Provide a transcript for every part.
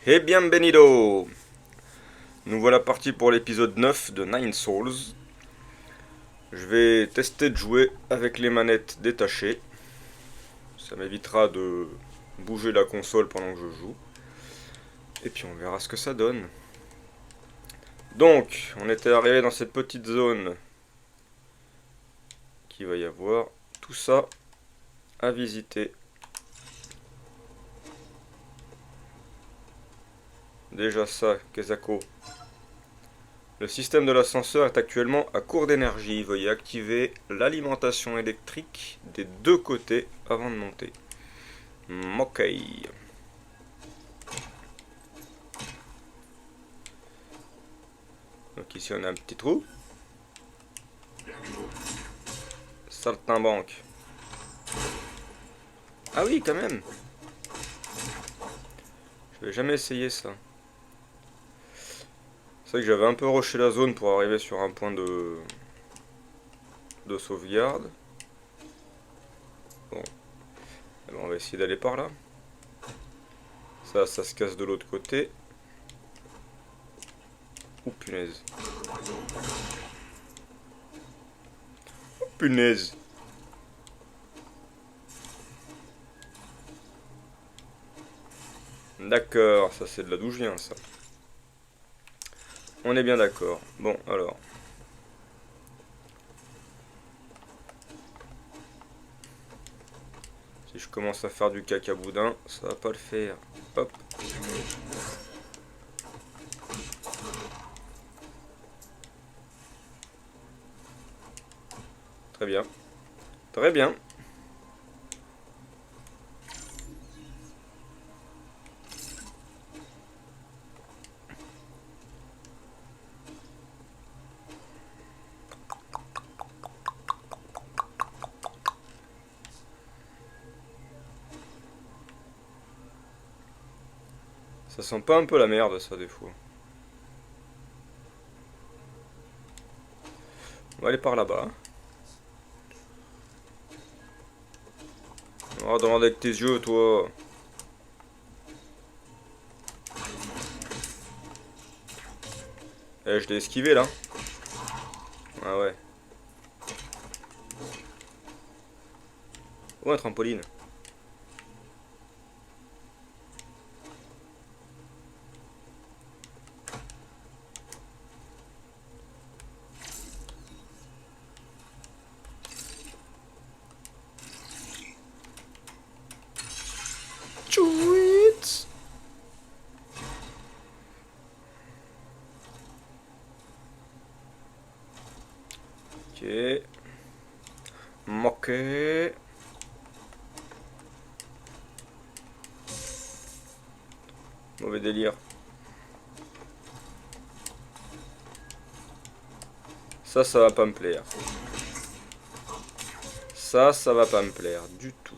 Et bienvenido! Nous voilà partis pour l'épisode 9 de Nine Souls. Je vais tester de jouer avec les manettes détachées. Ça m'évitera de bouger la console pendant que je joue. Et puis on verra ce que ça donne. Donc, on était arrivé dans cette petite zone qu'il va y avoir tout ça à visiter. Déjà ça, Kezako. Le système de l'ascenseur est actuellement à court d'énergie. Veuillez activer l'alimentation électrique des deux côtés avant de monter. Ok. Donc ici on a un petit trou. Saltimbanque. Ah oui, quand même. Je vais jamais essayer ça. C'est vrai que j'avais un peu rushé la zone pour arriver sur un point de sauvegarde. Bon. Alors on va essayer d'aller par là. Ça se casse de l'autre côté. Oh punaise. Oh punaise. D'accord, ça c'est de là d'où je viens ça. On est bien d'accord. Bon, alors. Si je commence à faire du caca boudin, ça va pas le faire. Hop. Très bien. Très bien. Ça sent pas un peu la merde ça des fois. On va aller par là-bas. On va demander avec tes yeux toi. Eh, je l'ai esquivé là. Ah ouais. Oh, un trampoline. Chouit. Ok. Moqué. Mauvais délire. Ça va pas me plaire. Ça va pas me plaire du tout.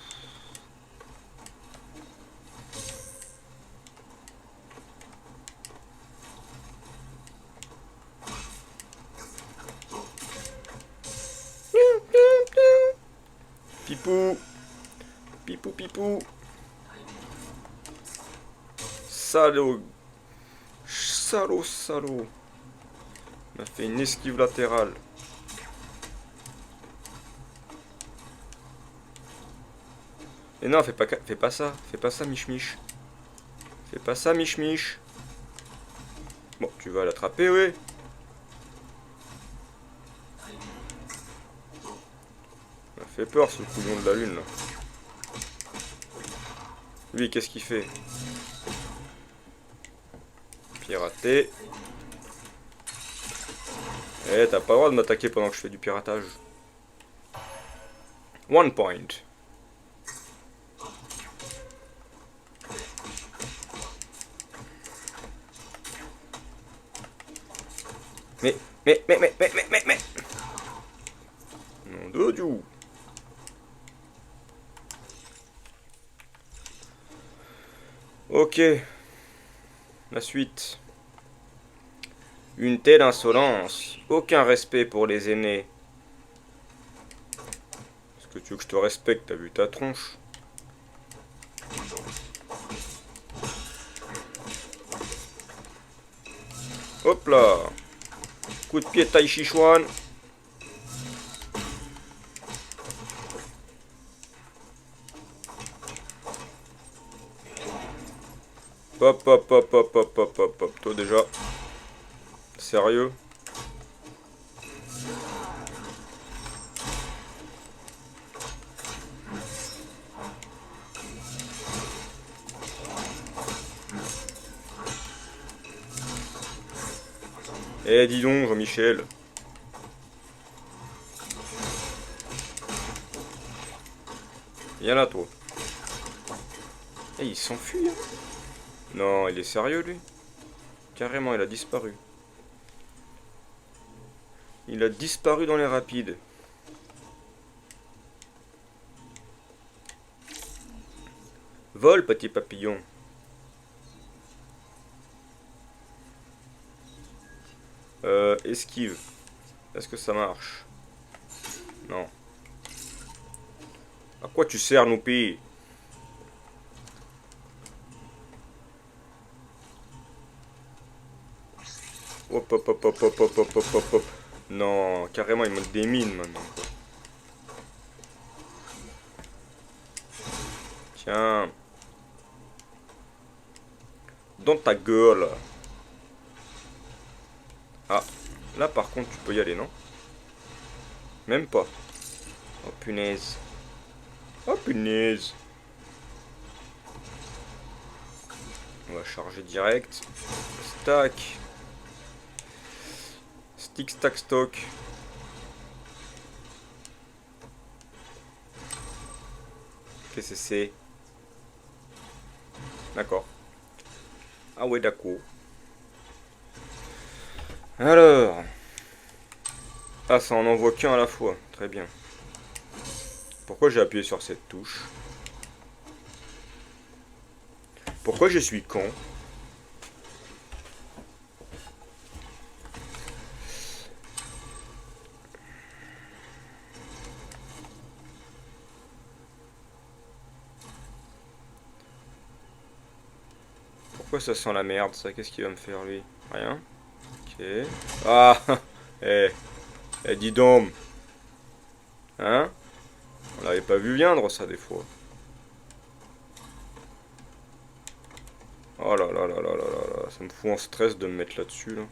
Pipou. Pipou, pipou. Salaud. Salaud, salaud. Il m'a fait une esquive latérale. Et non, fais pas ça. Fais pas ça, Mich Mich. Fais pas ça, Mich Mich. Bon, tu vas l'attraper, oui. Ça m'a fait peur, ce couillon de la lune, là. Lui, qu'est-ce qu'il fait? Pirater. Eh, t'as pas le droit de m'attaquer pendant que je fais du piratage. 1 point. Mais. Non de Dieu. Ok. La suite. Une telle insolence. Aucun respect pour les aînés. Est-ce que tu veux que je te respecte? T'as vu ta tronche? Hop là. Coup de pied Tai Chi Chuan. Hop, hop, hop, hop, hop, hop, hop, hop. Toi déjà. Sérieux? Eh, dis donc, Jean-Michel. Viens là, toi. Eh, il s'enfuit, hein. Non, il est sérieux, lui? Carrément, il a disparu. Il a disparu dans les rapides. Vole, petit papillon. Esquive. Est-ce que ça marche? Non. À quoi tu sers, Noupi? Hop, hop, hop, hop, hop, hop, hop, hop, hop, hop. Non, carrément, il monte des mines maintenant. Tiens. Dans ta gueule. Ah, là par contre, tu peux y aller, non? Même pas. Oh punaise. Oh punaise. On va charger direct. Stack. Stick, stack, stock. Qu'est-ce que c'est? D'accord. Ah ouais, d'accord. Alors. Ah, ça en envoie qu'un à la fois. Très bien. Pourquoi j'ai appuyé sur cette touche? Pourquoi je suis con? Pourquoi ça sent la merde, ça? Qu'est-ce qu'il va me faire, lui? Rien. Ok. Ah. Eh. Eh, dis donc. Hein? On l'avait pas vu viendre, ça, des fois. Oh là là là là là là là. Ça me fout en stress de me mettre là-dessus, là.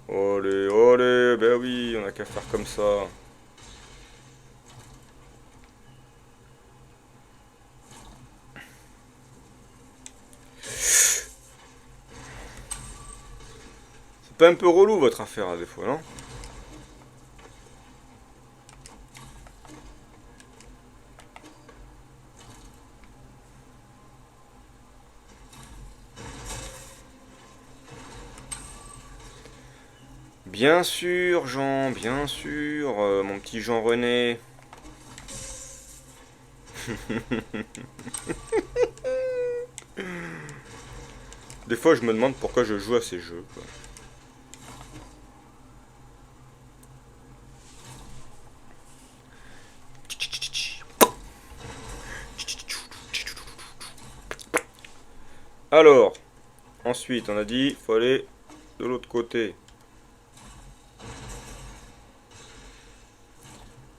Olé, olé. Ben oui, on a qu'à faire comme ça. C'est pas un peu relou, votre affaire, à des fois, non? Bien sûr, Jean, bien sûr, mon petit Jean-René. Des fois, je me demande pourquoi je joue à ces jeux, quoi. Alors, ensuite, on a dit, faut aller de l'autre côté.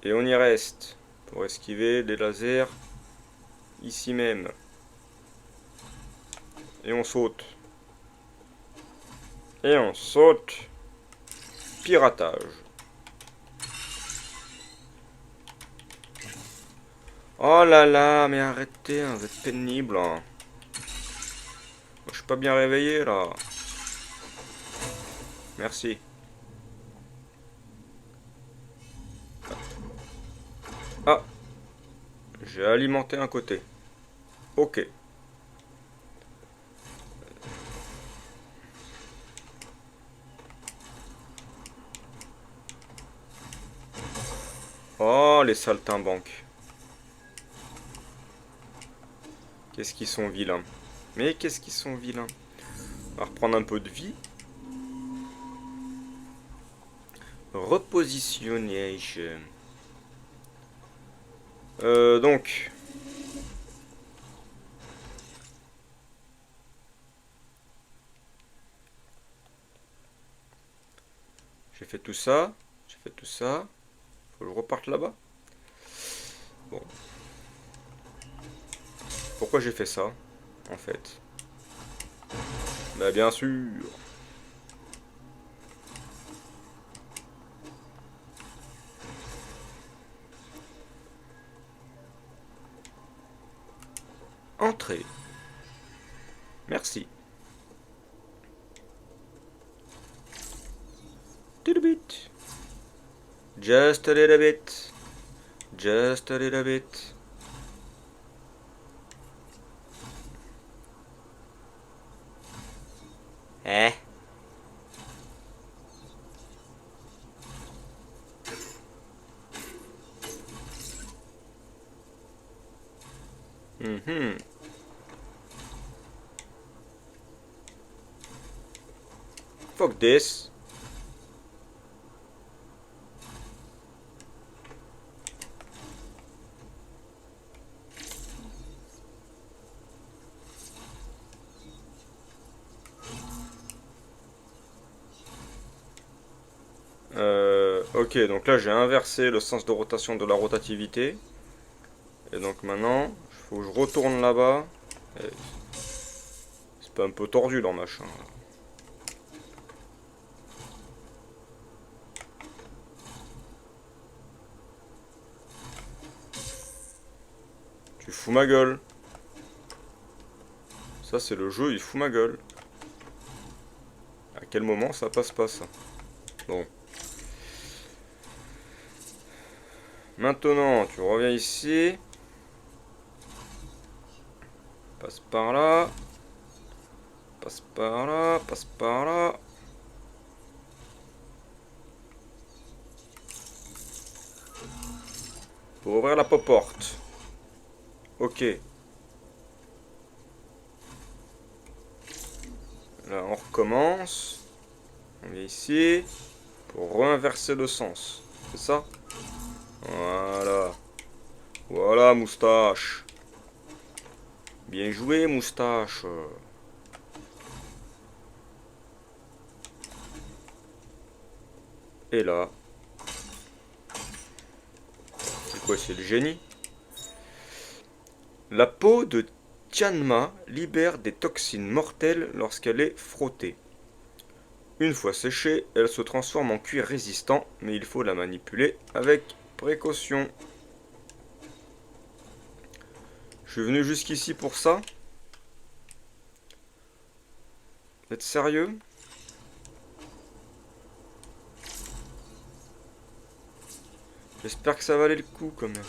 Et on y reste pour esquiver les lasers ici même. Et on saute. Et on saute. Piratage. Oh là là, mais arrêtez, hein, vous êtes pénible, hein. Moi, je suis pas bien réveillé là. Merci. Ah, j'ai alimenté un côté. Ok. Oh, les saltimbanques. Qu'est-ce qu'ils sont vilains. Mais qu'est-ce qu'ils sont vilains. On va reprendre un peu de vie. Repositionnage. Donc... J'ai fait tout ça. J'ai fait tout ça. Faut que je reparte là-bas. Bon. Pourquoi j'ai fait ça, en fait? Bah bien sûr. Entrée. Merci. Little bit. Just a little bit. Just a little bit. Eh. Mhm. Fuck this. Ok, donc là j'ai inversé le sens de rotation de la rotativité. Et donc maintenant, il faut que je retourne là-bas. C'est pas un peu tordu leur machin. Tu fous ma gueule. Ça c'est le jeu, il fout ma gueule. À quel moment ça passe pas ça? Bon. Maintenant, tu reviens ici. Passe par là. Passe par là. Passe par là. Pour ouvrir la porte. Ok. Là, on recommence. On vient ici. Pour réinverser le sens. C'est ça? Voilà. Voilà, moustache. Bien joué, moustache. Et là. C'est quoi, c'est le génie? La peau de Tianma libère des toxines mortelles lorsqu'elle est frottée. Une fois séchée, elle se transforme en cuir résistant, mais il faut la manipuler avec précaution. Je suis venu jusqu'ici pour ça? Vous êtes sérieux? J'espère que ça valait le coup quand même.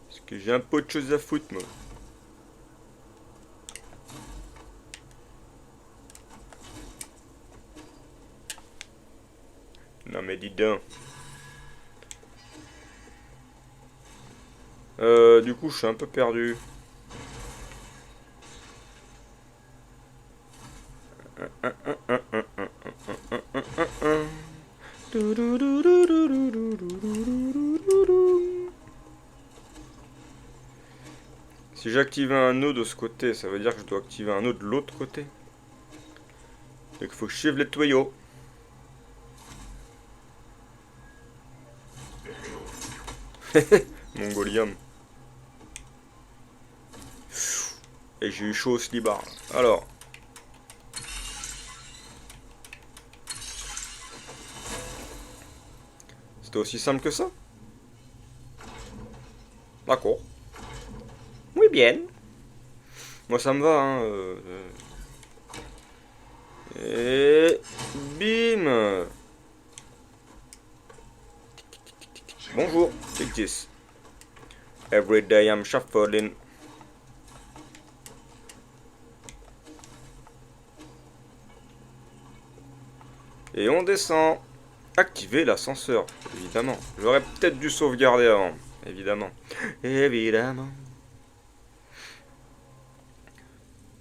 Parce que j'ai un peu de choses à foutre moi. Non mais dis donc. Du coup je suis un peu perdu. Si j'active un nœud de ce côté, ça veut dire que je dois activer un nœud de l'autre côté. Donc il faut que je suive les tuyaux. Mongolium. Et j'ai eu chaud au slibard. Alors. C'était aussi simple que ça? D'accord. Oui, bien. Moi, ça me va, hein. Et... Bim. Bonjour, c'est 10. Every day I'm shuffling. Et on descend. Activer l'ascenseur, évidemment. J'aurais peut-être dû sauvegarder avant, évidemment. Évidemment.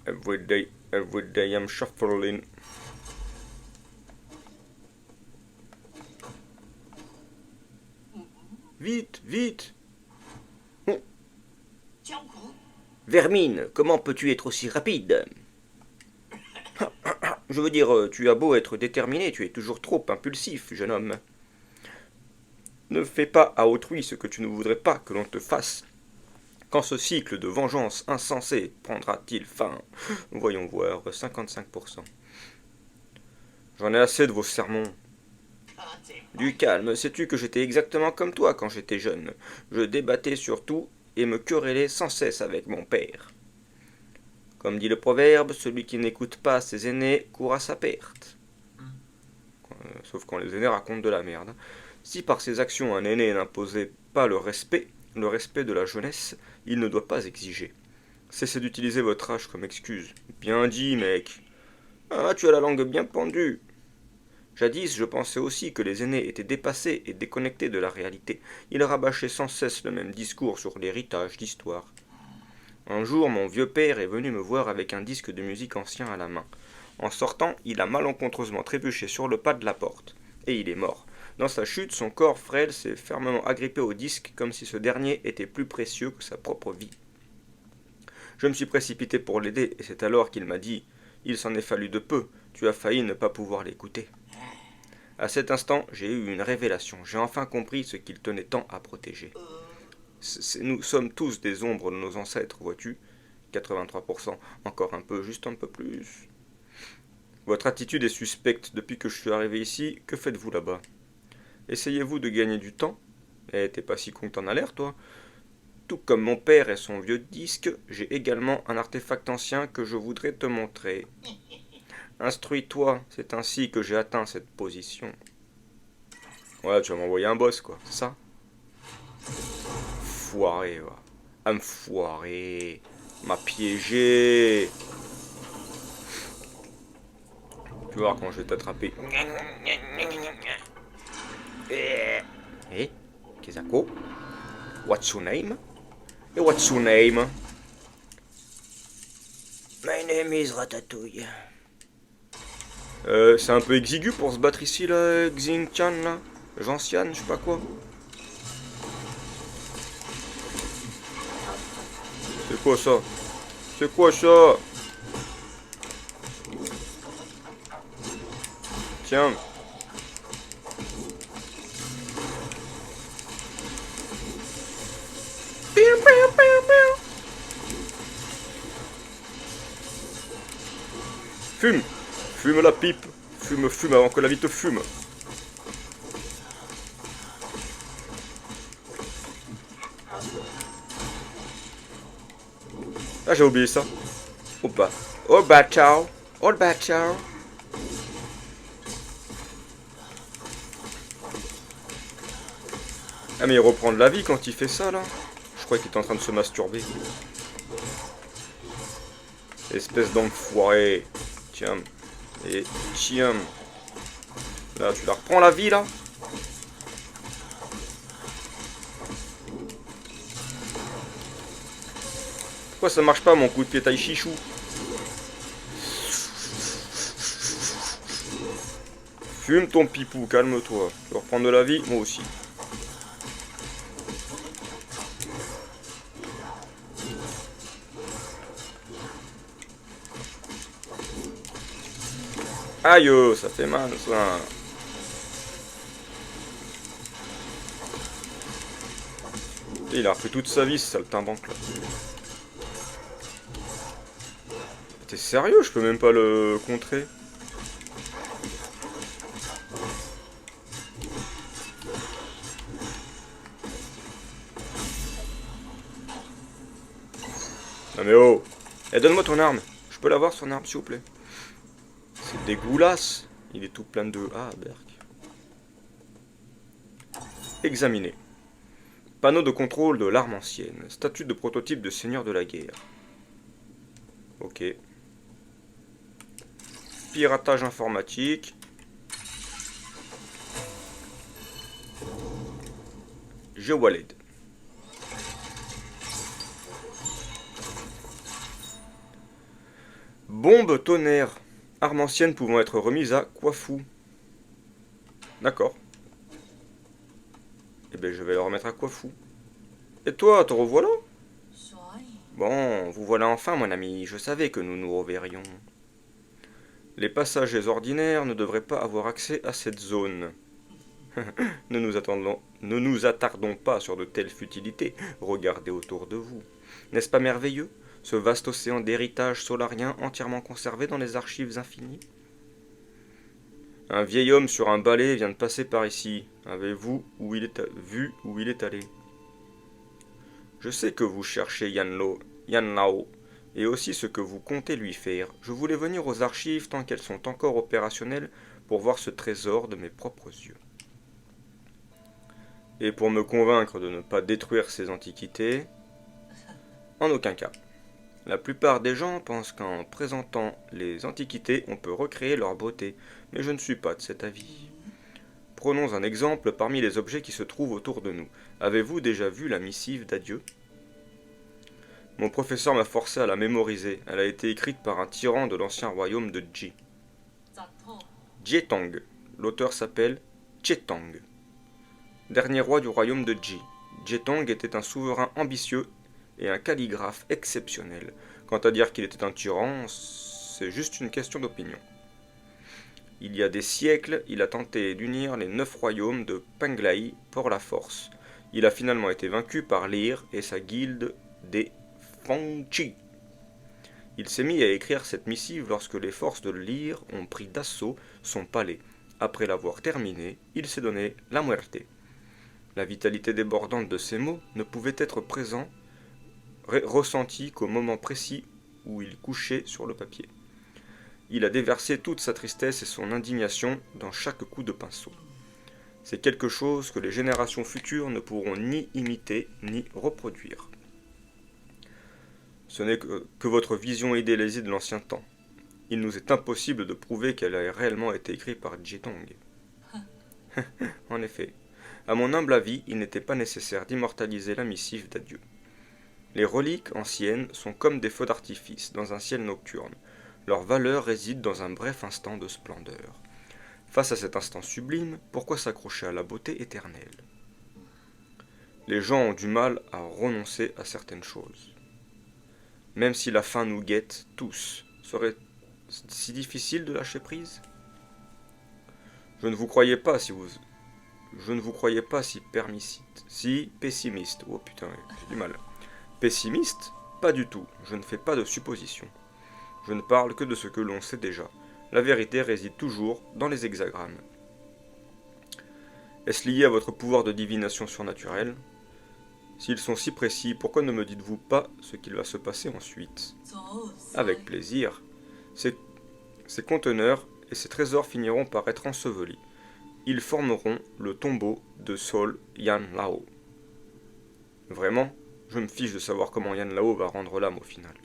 Every day I'm shuffling. Vite, vite. Oh. Vermine, comment peux-tu être aussi rapide? Je veux dire, tu as beau être déterminé, tu es toujours trop impulsif, jeune homme. Ne fais pas à autrui ce que tu ne voudrais pas que l'on te fasse. Quand ce cycle de vengeance insensée prendra-t-il fin? Voyons voir, 55%. J'en ai assez de vos sermons. Du calme, sais-tu que j'étais exactement comme toi quand j'étais jeune. Je débattais sur tout et me querellais sans cesse avec mon père. Comme dit le proverbe, celui qui n'écoute pas ses aînés court à sa perte. Sauf quand les aînés racontent de la merde. Si par ses actions un aîné n'imposait pas le respect de la jeunesse, il ne doit pas exiger. Cessez d'utiliser votre âge comme excuse. Bien dit, mec. Ah, tu as la langue bien pendue. Jadis, je pensais aussi que les aînés étaient dépassés et déconnectés de la réalité. Ils rabâchaient sans cesse le même discours sur l'héritage d'histoire. Un jour, mon vieux père est venu me voir avec un disque de musique ancien à la main. En sortant, il a malencontreusement trébuché sur le pas de la porte. Et il est mort. Dans sa chute, son corps frêle s'est fermement agrippé au disque comme si ce dernier était plus précieux que sa propre vie. Je me suis précipité pour l'aider et c'est alors qu'il m'a dit « Il s'en est fallu de peu, tu as failli ne pas pouvoir l'écouter. » À cet instant, j'ai eu une révélation. J'ai enfin compris ce qu'il tenait tant à protéger. Nous sommes tous des ombres de nos ancêtres, vois-tu? 83%, encore un peu, juste un peu plus. Votre attitude est suspecte depuis que je suis arrivé ici. Que faites-vous là-bas? Essayez-vous de gagner du temps? Eh, t'es pas si con que t'en as l'air, toi. Tout comme mon père et son vieux disque, j'ai également un artefact ancien que je voudrais te montrer. Instruis-toi, c'est ainsi que j'ai atteint cette position. Ouais, tu vas m'envoyer un boss, quoi, c'est ça? Foiré, va. À me foirer. M'a piégé. Tu vas voir quand je vais t'attraper. Eh, Kezako? What's your name? Et what's your name? My name is Ratatouille. C'est un peu exigu pour se battre ici, là, Xing-chan, là. Gentiane, je sais pas quoi. C'est quoi ça? C'est quoi ça? Tiens. Fume. Fume la pipe. Fume, fume avant que la vie te fume. Ah, j'ai oublié ça. Oh bah. Oh bah, ciao. Oh bah, ciao. Ah, mais il reprend de la vie quand il fait ça, là. Je crois qu'il est en train de se masturber. Espèce d'enfoiré. Tiens. Et tiens. Là, tu la reprends la vie, là. Pourquoi ça marche pas, mon coup de pied taille chichou? Fume ton pipou, calme-toi. Tu veux reprendre de la vie? Moi aussi. Aïe, ça fait mal, ça. Il a repris toute sa vie, ce saltimbanque là. T'es sérieux? Je peux même pas le contrer. Non mais oh! Eh, donne-moi ton arme. Je peux l'avoir, son arme, s'il vous plaît? C'est dégueulasse. Il est tout plein de... Ah, berk. Examiner. Panneau de contrôle de l'arme ancienne. Statut de prototype de seigneur de la guerre. Ok. Piratage informatique. Waled. Bombe tonnerre. Arme ancienne pouvant être remise à Kwafou. D'accord. Eh ben je vais le remettre à Coifou. Et toi, te revoilà? Bon, vous voilà enfin, mon ami, je savais que nous nous reverrions. Les passagers ordinaires ne devraient pas avoir accès à cette zone. Ne nous attardons pas sur de telles futilités, regardez autour de vous. N'est-ce pas merveilleux, ce vaste océan d'héritage solarien entièrement conservé dans les archives infinies? Un vieil homme sur un balai vient de passer par ici. Avez-vous vu où il est allé? Je sais que vous cherchez Yan Lao, et aussi ce que vous comptez lui faire. Je voulais venir aux archives tant qu'elles sont encore opérationnelles pour voir ce trésor de mes propres yeux. Et pour me convaincre de ne pas détruire ces antiquités, en aucun cas. La plupart des gens pensent qu'en présentant les antiquités, on peut recréer leur beauté, mais je ne suis pas de cet avis. Prenons un exemple parmi les objets qui se trouvent autour de nous. Avez-vous déjà vu la missive d'adieu? Mon professeur m'a forcé à la mémoriser. Elle a été écrite par un tyran de l'ancien royaume de Ji. Jietong. L'auteur s'appelle Chetang. Dernier roi du royaume de Ji. Jietong était un souverain ambitieux et un calligraphe exceptionnel. Quant à dire qu'il était un tyran, c'est juste une question d'opinion. Il y a des siècles, il a tenté d'unir les 9 royaumes de Penglai pour la force. Il a finalement été vaincu par Lyr et sa guilde des Fangchi. Il s'est mis à écrire cette missive lorsque les forces de Lyr ont pris d'assaut son palais. Après l'avoir terminé, il s'est donné la muerte. La vitalité débordante de ces mots ne pouvait être ressentie qu'au moment précis où il couchait sur le papier. Il a déversé toute sa tristesse et son indignation dans chaque coup de pinceau. C'est quelque chose que les générations futures ne pourront ni imiter ni reproduire. Ce n'est que votre vision idéalisée de l'ancien temps. Il nous est impossible de prouver qu'elle a réellement été écrite par Jietong. En effet, à mon humble avis, il n'était pas nécessaire d'immortaliser la missive d'adieu. Les reliques anciennes sont comme des feux d'artifice dans un ciel nocturne. Leur valeur réside dans un bref instant de splendeur. Face à cet instant sublime, pourquoi s'accrocher à la beauté éternelle? Les gens ont du mal à renoncer à certaines choses. Même si la fin nous guette tous, serait si difficile de lâcher prise? Je ne vous croyais pas si pessimiste. Oh putain, j'ai du mal. Pessimiste? Pas du tout, je ne fais pas de suppositions. Je ne parle que de ce que l'on sait déjà. La vérité réside toujours dans les hexagrammes. Est-ce lié à votre pouvoir de divination surnaturelle? S'ils sont si précis, pourquoi ne me dites-vous pas ce qu'il va se passer ensuite? Avec plaisir. Ces conteneurs et ces trésors finiront par être ensevelis. Ils formeront le tombeau de Sol Yan Lao. Vraiment, je me fiche de savoir comment Yan Lao va rendre l'âme au final.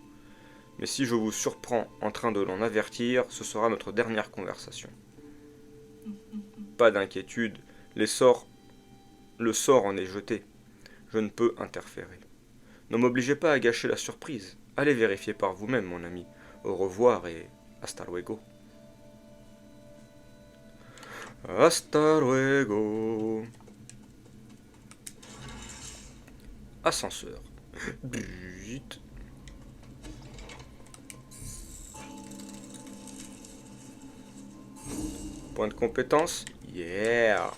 Mais si je vous surprends en train de l'en avertir, ce sera notre dernière conversation. Pas d'inquiétude, le sort en est jeté. Je ne peux interférer. Ne m'obligez pas à gâcher la surprise. Allez vérifier par vous-même, mon ami. Au revoir et hasta luego. Hasta luego. Ascenseur. Bute. Point de compétence. Yeah.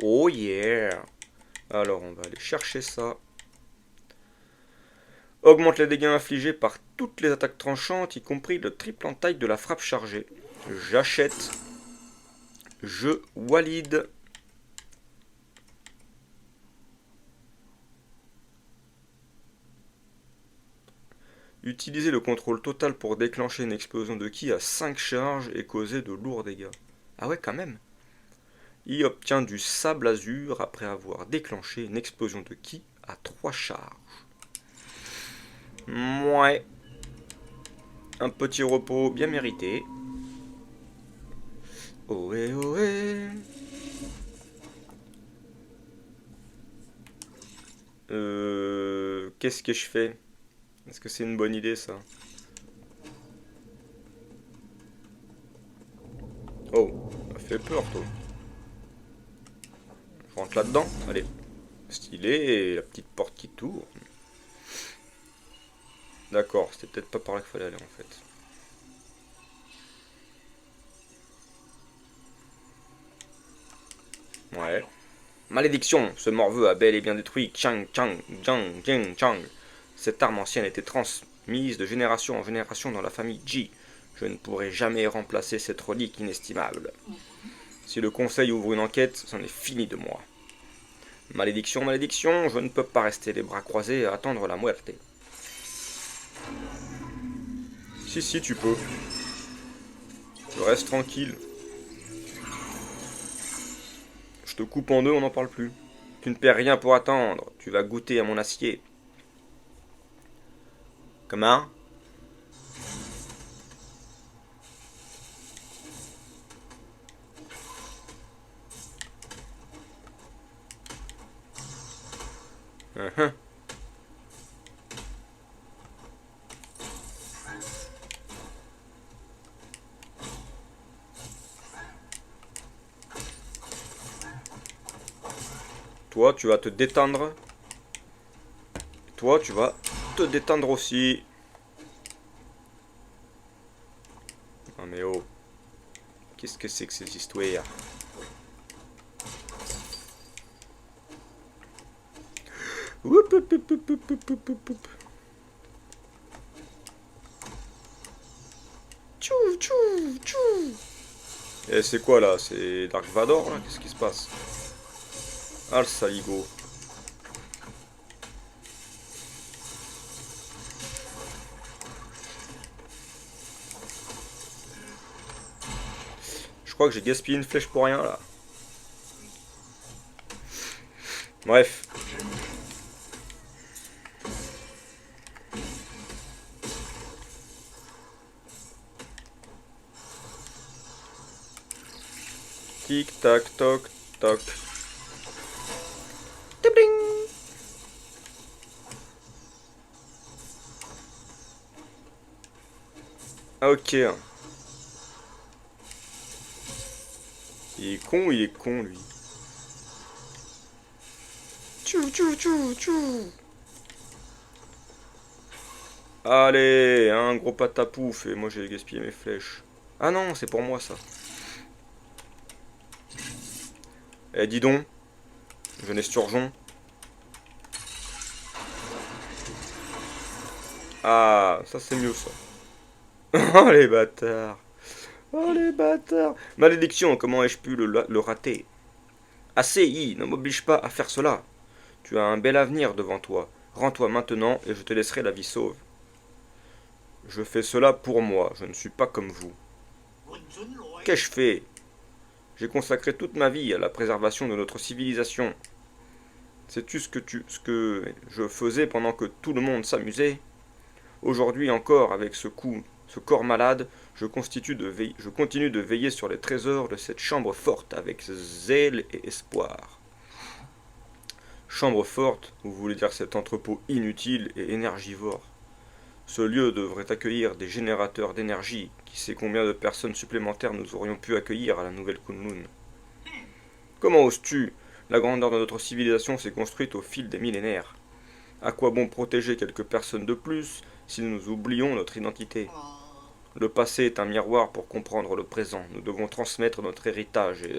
Oh yeah. Alors on va aller chercher ça. Augmente les dégâts infligés par toutes les attaques tranchantes, y compris le triple en taille de la frappe chargée. J'achète. Je valide. Utilisez le contrôle total pour déclencher une explosion de ki à 5 charges et causer de lourds dégâts. Ah ouais, quand même. Il obtient du sable azur après avoir déclenché une explosion de ki à 3 charges. Mouais. Un petit repos bien mérité. Ohé ohé. Qu'est-ce que je fais? Est-ce que c'est une bonne idée ça? Oh, ça fait peur toi. Je rentre là-dedans? Allez. Stylé, et la petite porte qui tourne. D'accord, c'était peut-être pas par là qu'il fallait aller en fait. Ouais. Malédiction, ce morveux a bel et bien détruit Chang Chang Jang Jing Chang. Cette arme ancienne a été transmise de génération en génération dans la famille Ji. Je ne pourrai jamais remplacer cette relique inestimable. Si le conseil ouvre une enquête, c'en est fini de moi. Malédiction, malédiction, je ne peux pas rester les bras croisés et attendre la muerte. Si, tu peux. Je reste tranquille. Je te coupe en deux, on n'en parle plus. Tu ne perds rien pour attendre. Tu vas goûter à mon acier. Comment? Uh-huh. Toi, tu vas te détendre. Toi, tu vas te détendre aussi. Ah mais oh. Qu'est-ce que c'est que ces histoires? Oup, oup, oup, oup, oup, oup, oup, oup, oup. Tchou, tchou, tchou. Et c'est quoi là? C'est Dark Vador là? Qu'est-ce qui se passe? Ah le saligo. Je crois que j'ai gaspillé une flèche pour rien là. Bref. Tic tac toc toc. Tibling. Ok. Il est con lui. Tchou tchou tchou tchou. Allez, un gros patapouf et moi j'ai gaspillé mes flèches. Ah non, c'est pour moi ça. Eh dis donc, jeunesse surgeon. Ah, ça c'est mieux ça. Oh les bâtards. Oh les bâtards. Malédiction, comment ai-je pu le rater? Assez, ne m'oblige pas à faire cela. Tu as un bel avenir devant toi. Rends-toi maintenant et je te laisserai la vie sauve. Je fais cela pour moi, je ne suis pas comme vous. Qu'ai-je fait? J'ai consacré toute ma vie à la préservation de notre civilisation. Sais-tu ce que je faisais pendant que tout le monde s'amusait? Aujourd'hui encore, avec ce corps malade, je continue de veiller sur les trésors de cette chambre forte avec zèle et espoir. Chambre forte, vous voulez dire cet entrepôt inutile et énergivore. Ce lieu devrait accueillir des générateurs d'énergie. Qui sait combien de personnes supplémentaires nous aurions pu accueillir à la nouvelle Kunlun? Comment oses-tu? La grandeur de notre civilisation s'est construite au fil des millénaires. À quoi bon protéger quelques personnes de plus si nous oublions notre identité? Le passé est un miroir pour comprendre le présent. Nous devons transmettre notre héritage et...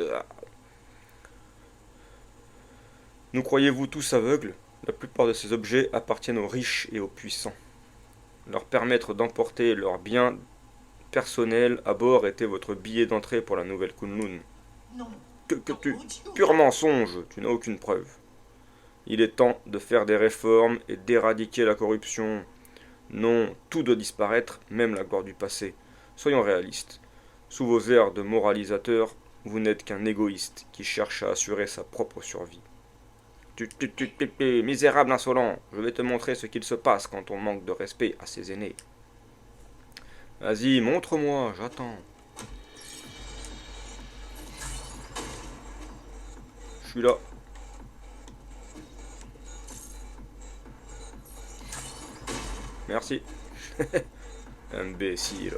Nous croyez-vous tous aveugles? La plupart de ces objets appartiennent aux riches et aux puissants. Leur permettre d'emporter leurs biens personnels à bord était votre billet d'entrée pour la nouvelle Kunlun. Pur mensonge, tu n'as aucune preuve. Il est temps de faire des réformes et d'éradiquer la corruption. Non, tout doit disparaître, même la gloire du passé. Soyons réalistes. Sous vos airs de moralisateur, vous n'êtes qu'un égoïste qui cherche à assurer sa propre survie. Misérable insolent, je vais te montrer ce qu'il se passe quand on manque de respect à ses aînés. Vas-y, montre-moi, j'attends. Je suis là. Merci. Imbécile.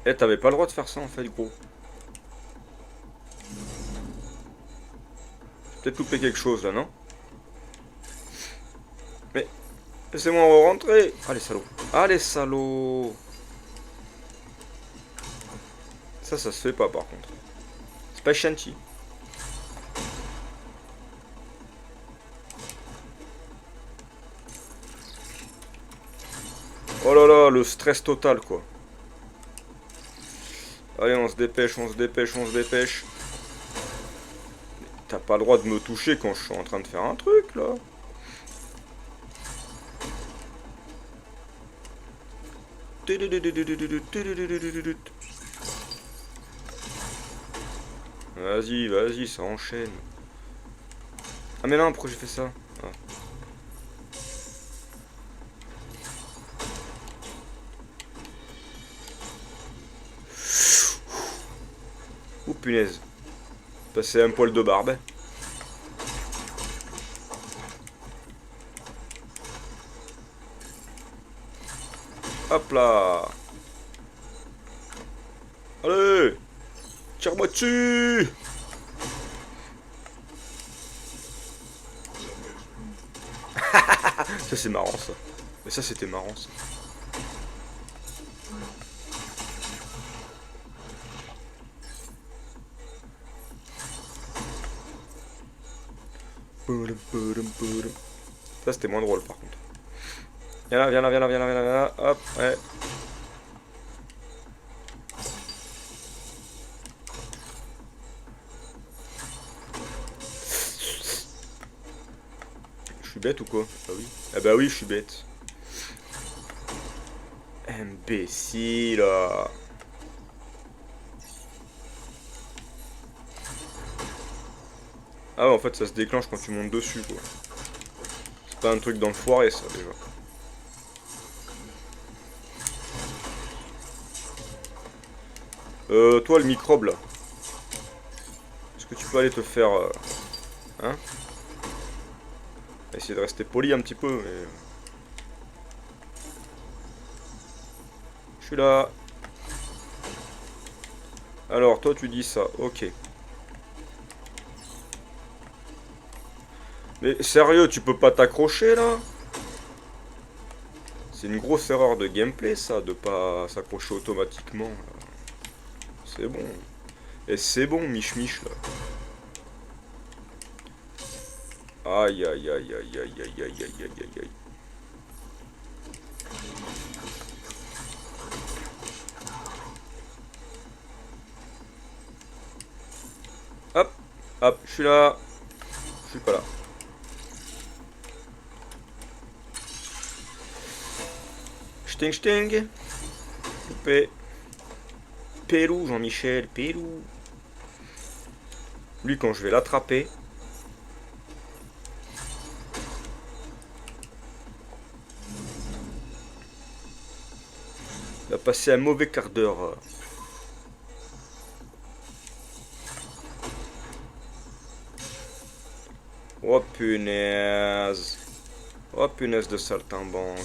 Eh, t'avais pas le droit de faire ça en fait, gros. peut-être loupé quelque chose là, non? Mais laissez-moi rentrer. Ah les salauds. Ah les salauds. Ça se fait pas par contre. C'est pas Shanty. Oh là là, le stress total quoi. Allez, on se dépêche, on se dépêche, on se dépêche. T'as pas le droit de me toucher quand je suis en train de faire un truc là. Vas-y, vas-y, ça enchaîne. Ah mais non, pourquoi j'ai fait ça? Ah. Oh punaise. Passer un poil de barbe. Hop là. Allez. Tire-moi dessus. Ça c'est marrant ça. Mais ça c'était marrant ça. Ça c'était moins drôle par contre. Viens là, viens là, viens là, viens là, viens là, hop, ouais. Je suis bête ou quoi? Ah oui. Ah bah oui, je suis bête. Imbécile. Ah ouais, en fait ça se déclenche quand tu montes dessus quoi. C'est pas un truc dans le foiré ça déjà. Toi le microbe là. Est-ce que tu peux aller te faire... hein? Essayer de rester poli un petit peu, mais... Je suis là. Alors, toi tu dis ça, ok. Mais sérieux, tu peux pas t'accrocher là? C'est une grosse erreur de gameplay ça, de pas s'accrocher automatiquement. C'est bon. Et c'est bon, Mich là. Aïe aïe aïe aïe aïe aïe aïe aïe aïe aïe. Hop, hop, je suis là. Je suis pas là. Sting sting. Loupé. Pérou, Jean-Michel, Pérou. Lui, quand je vais l'attraper... il va passer un mauvais quart d'heure. Oh punaise. Oh punaise de saltimbanque.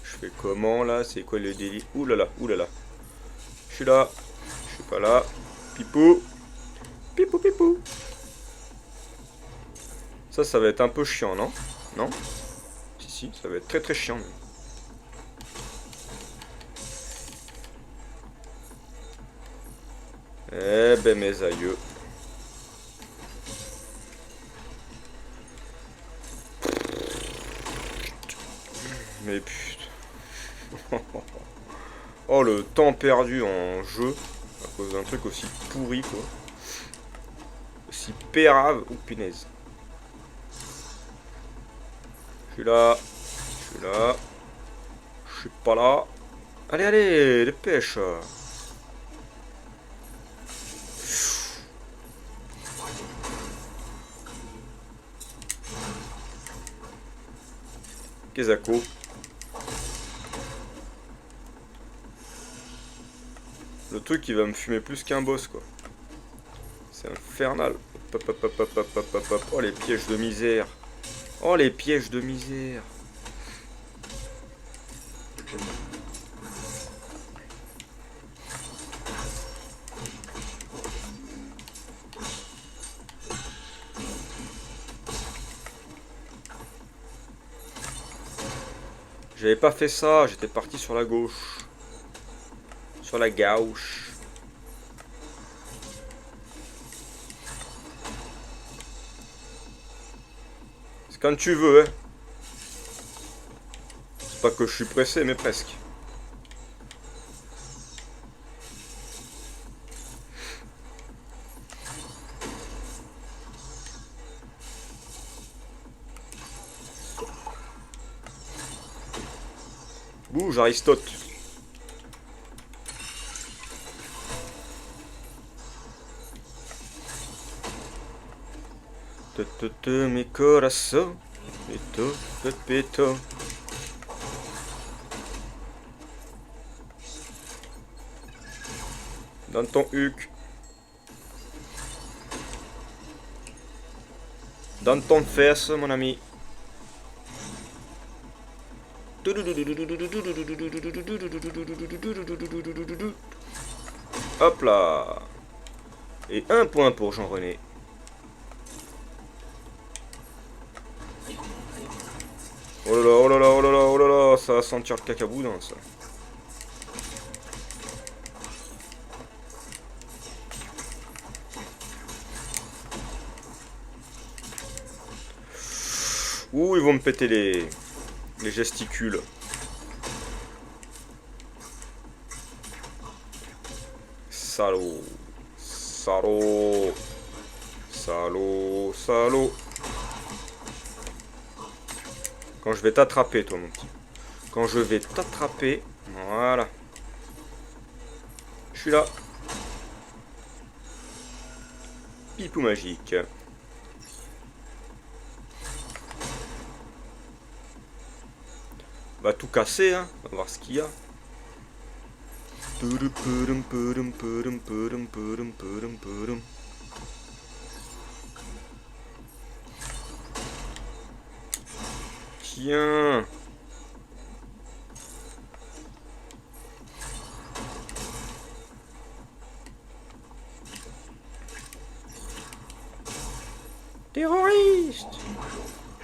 Je fais comment là? C'est quoi le délit? Ouh là là, ouh là là. Je suis là. Je suis pas là. Pipou. Pipou pipou. Ça va être un peu chiant, non? Non? Si, si, ça va être très très chiant. Eh ben mes aïeux. Mais putain. Oh le temps perdu en jeu. À cause d'un truc aussi pourri quoi. Aussi pérave. Oh punaise. Je suis là. Je suis là. Je suis pas là. Allez, allez, dépêche. Kezako. Le truc qui va me fumer plus qu'un boss quoi. C'est infernal. Hop, hop, hop, hop, hop, hop, hop, hop. Oh les pièges de misère. Oh les pièges de misère. J'avais pas fait ça, j'étais parti sur la gauche. Sur la gauche. C'est quand tu veux, hein. C'est pas que je suis pressé, mais presque. Bouge, Aristote. Mi corazón, pito, pepito. Dans ton huc. Dans ton fesse, mon ami. Hop là. Et un point pour Jean-René. Oh là là, oh là là, oh là là, oh là là, ça va sentir le cacaboudin, ça. Ouh, ils vont me péter les gesticules. Salaud. Salaud. Salaud. Salaud. Quand je vais t'attraper, toi, mon petit. Quand je vais t'attraper. Voilà. Je suis là. Pipou magique. Va tout casser, hein. On va voir ce qu'il y a. Tiens. Terroriste.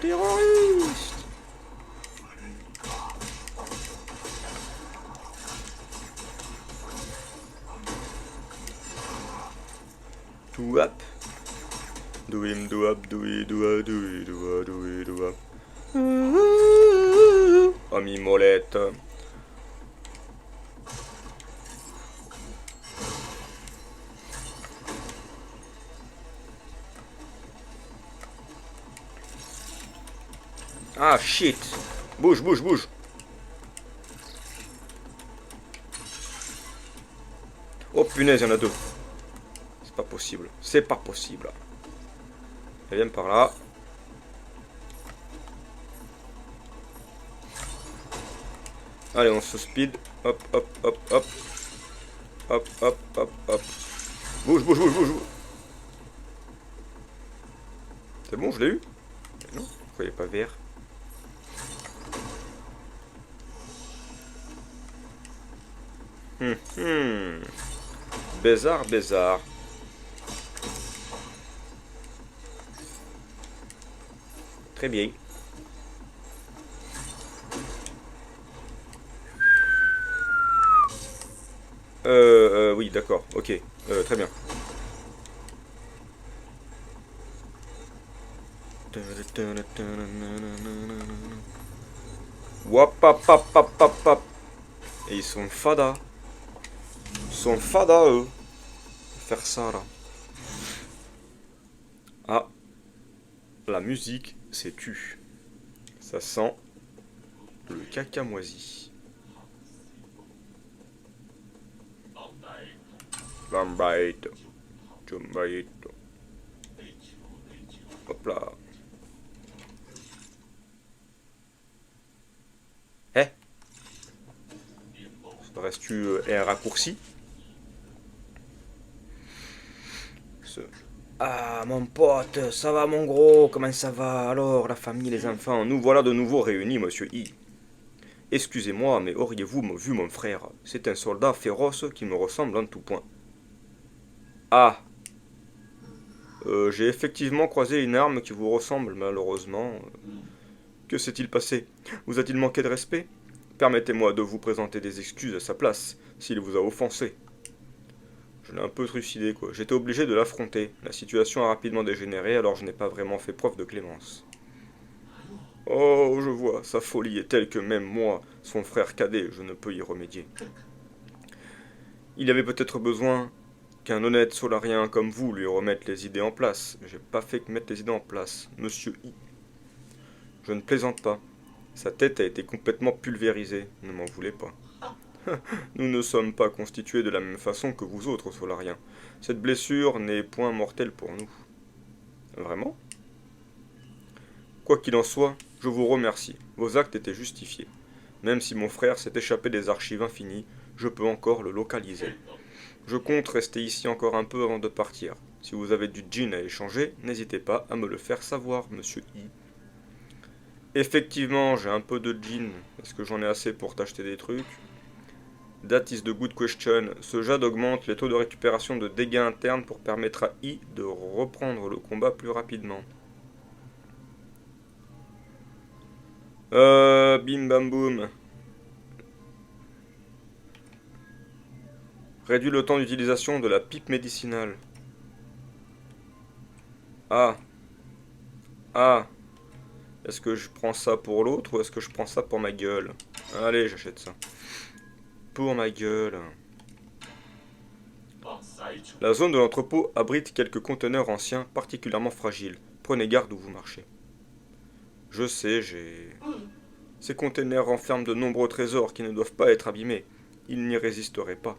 Terroriste. Do up. Do him do up, do it, do up, do it, do up, do it, do up. Oh, mi molette. Ah shit. Bouge, bouge, bouge. Oh punaise, il y en a deux. C'est pas possible. C'est pas possible. Elle vient par là. Allez, on se speed. Hop, hop, hop, hop. Hop, hop, hop, hop. Bouge, bouge, bouge, bouge. C'est bon, je l'ai eu? Non, pourquoi il est pas vert? Bizarre, bizarre. Très bien. Oui, d'accord, ok. Très bien. Wap, pap, pap, pap, pap, pap. Et ils sont fada. Ils sont fada, eux. Faire ça, là. Ah. La musique, c'est tu. Ça sent le caca moisi. Bambite. Jumbite. Hop là. Eh? Reste-tu un raccourci? Ah, mon pote, ça va mon gros, comment ça va? Alors, la famille, les enfants, nous voilà de nouveau réunis, monsieur I. Excusez-moi, mais auriez-vous vu mon frère? C'est un soldat féroce qui me ressemble en tout point. Ah, j'ai effectivement croisé une arme qui vous ressemble, malheureusement. Que s'est-il passé? Vous a-t-il manqué de respect? Permettez-moi de vous présenter des excuses à sa place, s'il vous a offensé. Je l'ai un peu trucidé, quoi. J'étais obligé de l'affronter. La situation a rapidement dégénéré, alors je n'ai pas vraiment fait preuve de clémence. Oh, je vois, sa folie est telle que même moi, son frère cadet, je ne peux y remédier. Il avait peut-être besoin qu'un honnête solarien comme vous lui remette les idées en place. J'ai pas fait que mettre les idées en place, monsieur I. Je ne plaisante pas. Sa tête a été complètement pulvérisée, ne m'en voulez pas. Nous ne sommes pas constitués de la même façon que vous autres solariens. Cette blessure n'est point mortelle pour nous. Vraiment? Quoi qu'il en soit, je vous remercie. Vos actes étaient justifiés. Même si mon frère s'est échappé des archives infinies, je peux encore le localiser. Je compte rester ici encore un peu avant de partir. Si vous avez du gin à échanger, n'hésitez pas à me le faire savoir, monsieur I. Effectivement, j'ai un peu de gin. Est-ce que j'en ai assez pour t'acheter des trucs? That is the good question. Ce jade augmente les taux de récupération de dégâts internes pour permettre à I de reprendre le combat plus rapidement. Bim bam boum. Réduit le temps d'utilisation de la pipe médicinale. Ah. Ah. Est-ce que je prends ça pour l'autre ou est-ce que je prends ça pour ma gueule? Allez, j'achète ça. Pour ma gueule. La zone de l'entrepôt abrite quelques conteneurs anciens particulièrement fragiles. Prenez garde où vous marchez. Je sais, j'ai... Ces conteneurs renferment de nombreux trésors qui ne doivent pas être abîmés. Ils n'y résisteraient pas.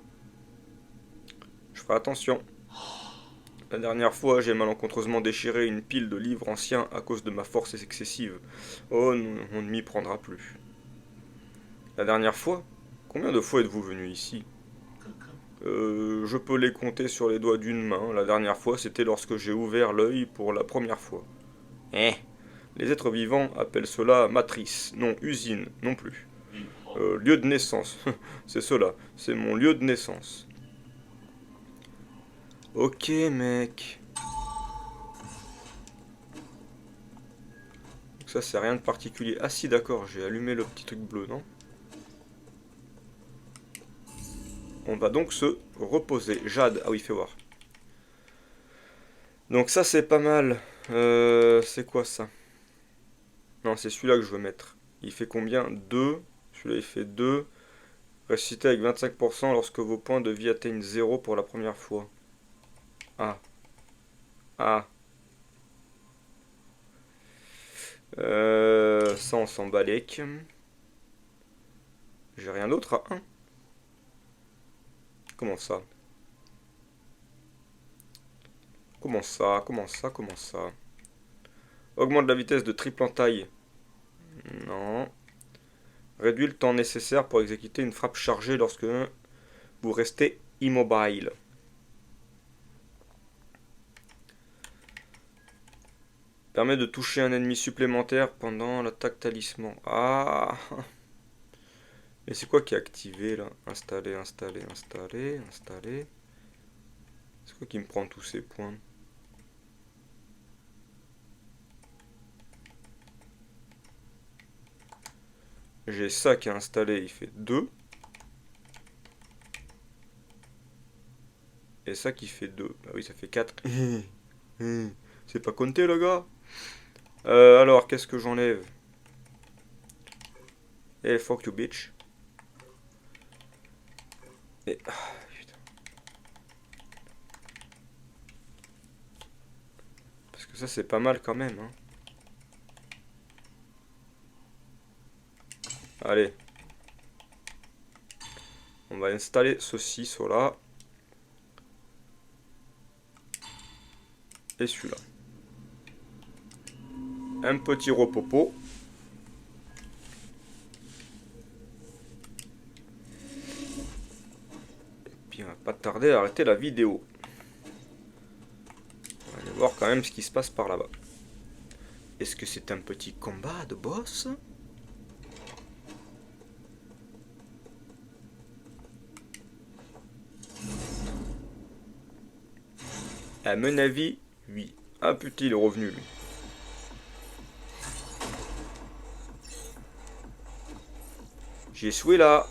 Je ferai attention. La dernière fois, j'ai malencontreusement déchiré une pile de livres anciens à cause de ma force excessive. Oh, on ne m'y prendra plus. La dernière fois? Combien de fois êtes-vous venu ici? Je peux les compter sur les doigts d'une main. La dernière fois, c'était lorsque j'ai ouvert l'œil pour la première fois. Les êtres vivants appellent cela matrice, non usine, non plus. Lieu de naissance, c'est cela, c'est mon lieu de naissance. Ok, mec. Donc ça, c'est rien de particulier. Ah si, d'accord, j'ai allumé le petit truc bleu, non? On va donc se reposer. Jade, ah oui, fais voir. Donc ça, c'est pas mal. C'est quoi ça? Non, c'est celui-là que je veux mettre. Il fait combien? 2. Celui-là, il fait 2. Ressuscité avec 25% lorsque vos points de vie atteignent 0 pour la première fois. Ah. Ah. Ça, on s'en balèque. J'ai rien d'autre à 1. Comment ça? Comment ça? Comment ça? Comment ça? Augmente la vitesse de triple entaille. Non. Réduit le temps nécessaire pour exécuter une frappe chargée lorsque vous restez immobile. Permet de toucher un ennemi supplémentaire pendant l'attaque talisman. Ah! Mais c'est quoi qui est activé là? Installer, installer, installer, installer. C'est quoi qui me prend tous ces points? J'ai ça qui est installé, il fait 2. Et ça qui fait 2. Bah oui, ça fait 4. C'est pas compté, le gars. Alors, qu'est-ce que j'enlève? Eh, fuck you, bitch. Et... ah, putain. Parce que ça, c'est pas mal quand même, hein. Allez. On va installer ceci, cela. Et celui-là. Un petit repopo. Et puis on va pas tarder à arrêter la vidéo. On va aller voir quand même ce qui se passe par là-bas. Est-ce que c'est un petit combat de boss ? À mon avis, oui. Ah putain, il est revenu lui. J'y suis là.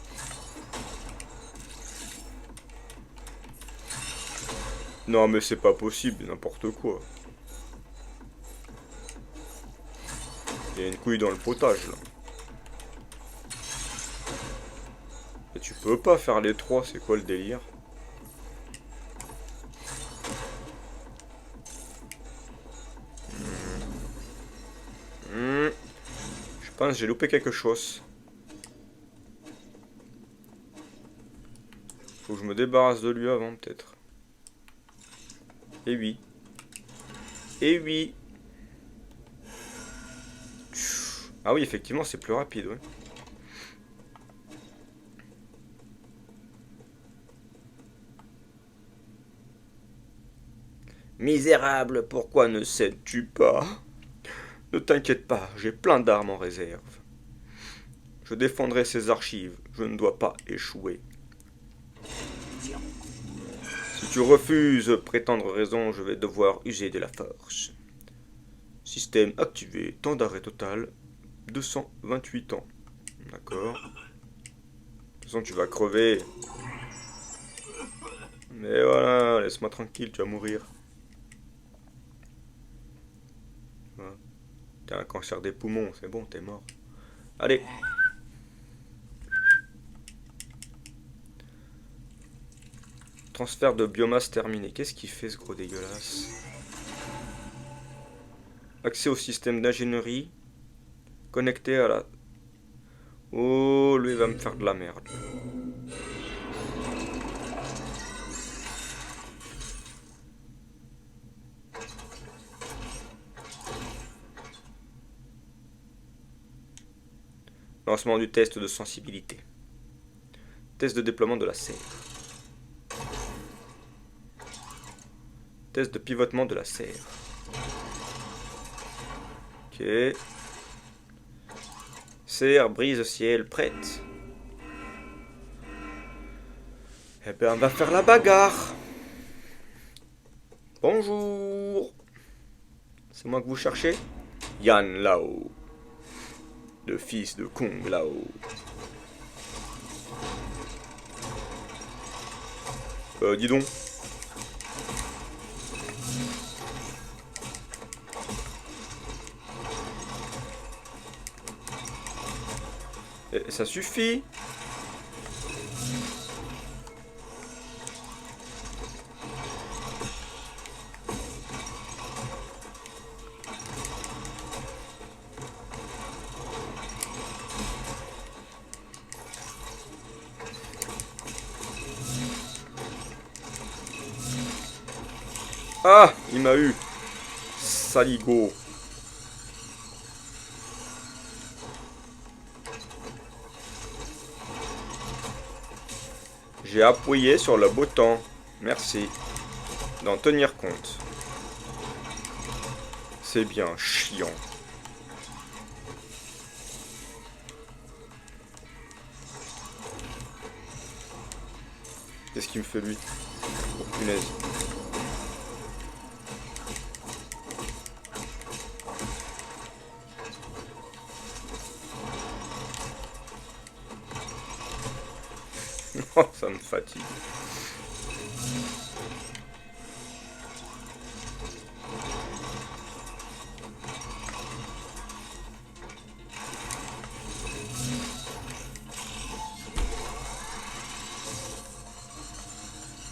Non mais c'est pas possible, n'importe quoi. Il y a une couille dans le potage là. Et tu peux pas faire les trois, c'est quoi le délire? Je pense que j'ai loupé quelque chose. Faut que je me débarrasse de lui avant peut-être. Et oui. Et oui. Ah oui, effectivement, c'est plus rapide, ouais. Misérable, pourquoi ne cèdes-tu pas? Ne t'inquiète pas, j'ai plein d'armes en réserve. Je défendrai ces archives, je ne dois pas échouer. Si tu refuses prétendre raison, je vais devoir user de la force. Système activé, temps d'arrêt total, 228 ans. D'accord. De toute façon, tu vas crever. Mais voilà, laisse-moi tranquille, tu vas mourir. Voilà. T'as un cancer des poumons, c'est bon, t'es mort. Allez. Transfert de biomasse terminé. Qu'est-ce qu'il fait ce gros dégueulasse? Accès au système d'ingénierie. Connecté à la... Oh, lui il va me faire de la merde. Lancement du test de sensibilité. Test de déploiement de la serre. Test de pivotement de la serre. Ok. Serre, brise, ciel, prête. Eh ben, on va faire la bagarre. Bonjour. C'est moi que vous cherchez? Yan Lao. Le fils de Kung Lao. Dis donc. Et ça suffit. Ah, il m'a eu. Saligo. J'ai appuyé sur le bouton. Merci. D'en tenir compte. C'est bien chiant. Qu'est-ce qu'il me fait lui? Oh, punaise. Oh, ça me fatigue.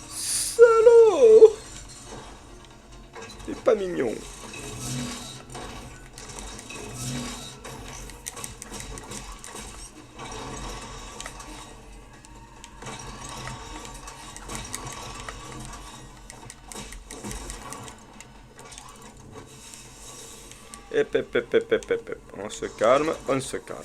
Salaud! T'es pas mignon. Hep. On se calme, on se calme.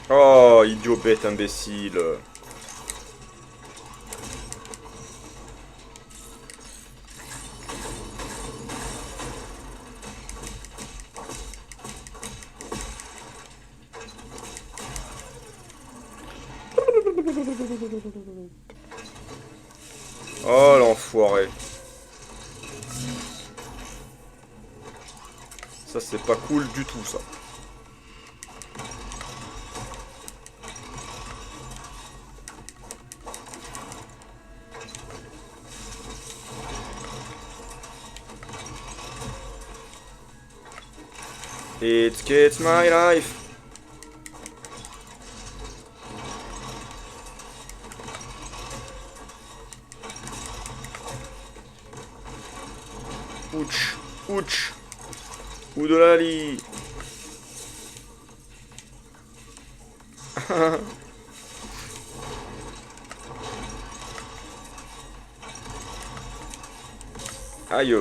Oh, idiot bête imbécile. Oh l'enfoiré. Ça, c'est pas cool du tout, ça. It's my life. Ouch, ouch. Oudolali. Aïe.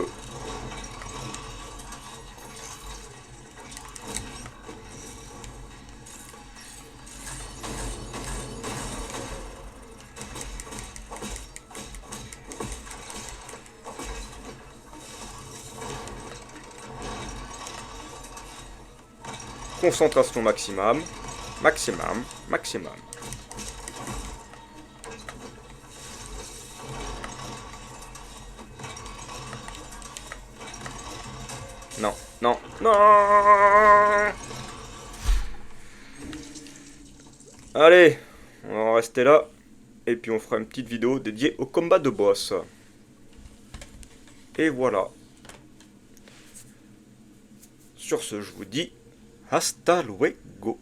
Concentration maximum. Maximum. Maximum. Non, non, non. Allez, on va en rester là. Et puis on fera une petite vidéo dédiée au combat de boss. Et voilà. Sur ce, je vous dis hasta luego.